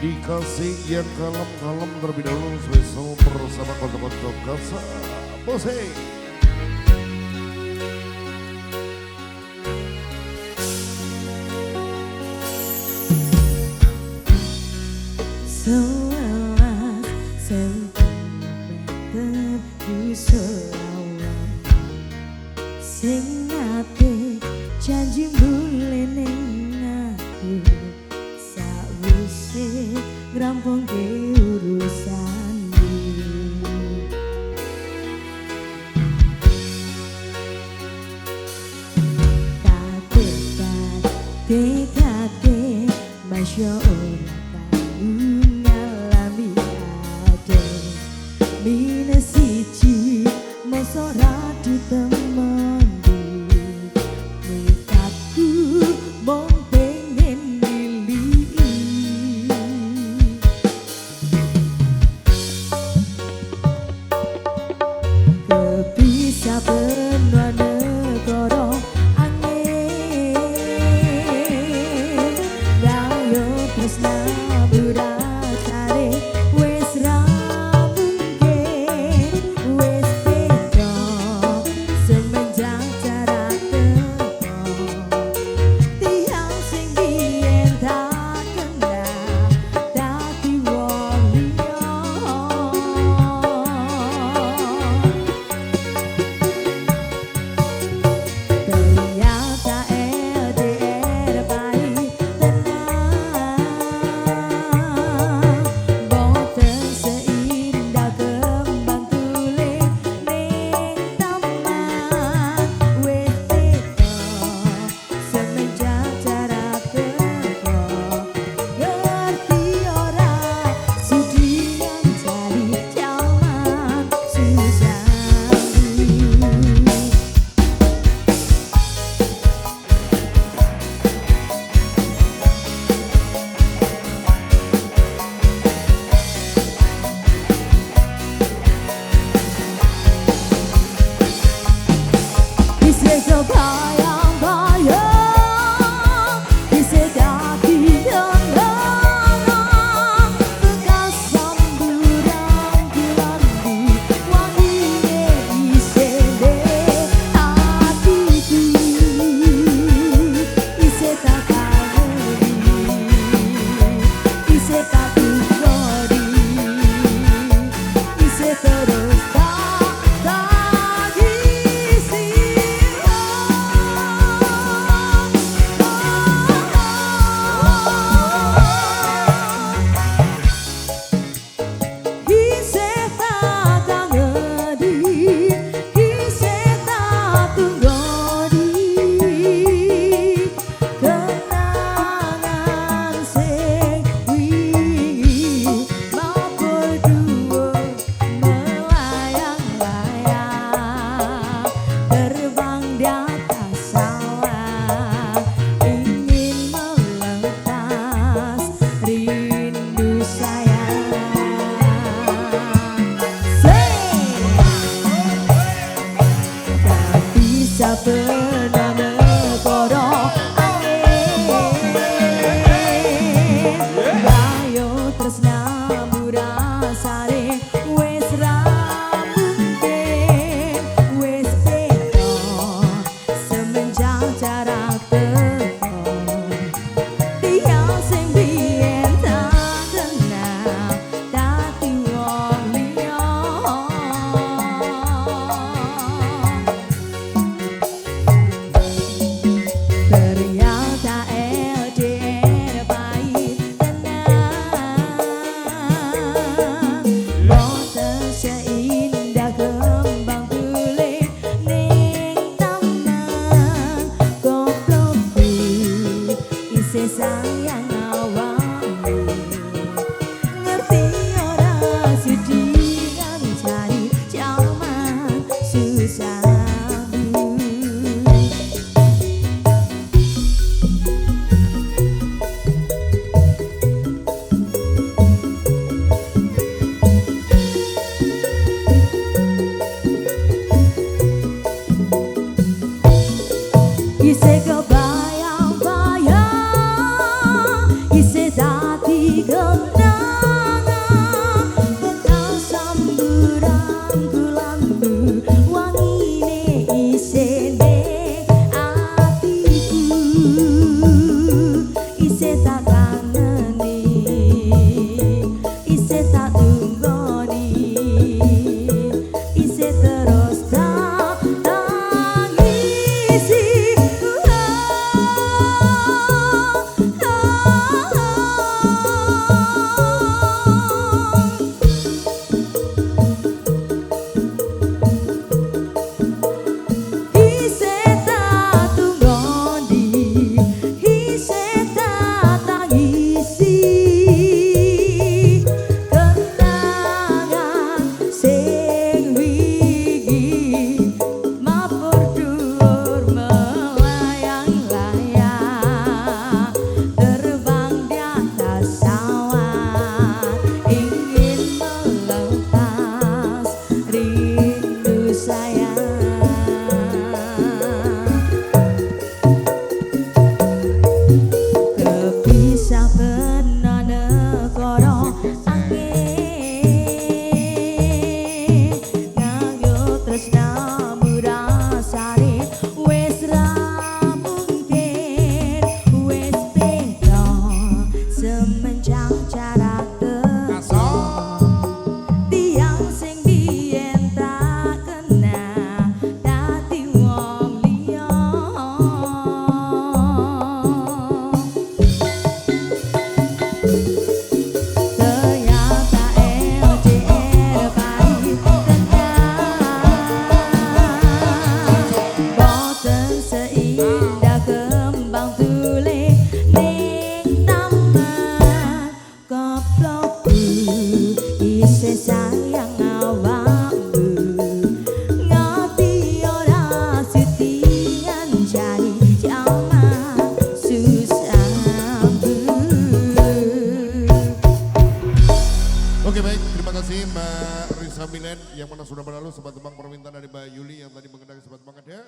dikasih yang kalem-kalem terlebih dahulu spesial bersama konco-konco Kasa Bose. Selamat sentimeter di selawat sing ate janji mulai aku sawise ngrampung ke urusan TKT Masya Allah ngalami ade minus siji mosora ditemendi mikatku mong pengen milih kepisah benua negara angin gayo tresna Ise kebayang-bayang, ise dadi kenang. wong liya. Ternyata LDR baik tenang, boten seindah kembang tule ning taman. Koplokku isih sayang awakmu, ngerti ora setian jari jaman susahmu. Oke baik, terima kasih Mbak Risa Milen yang mana sudah berlalu sempat tebang permintaan dari Mbak Yuli yang tadi mengendaki sempat banget ya.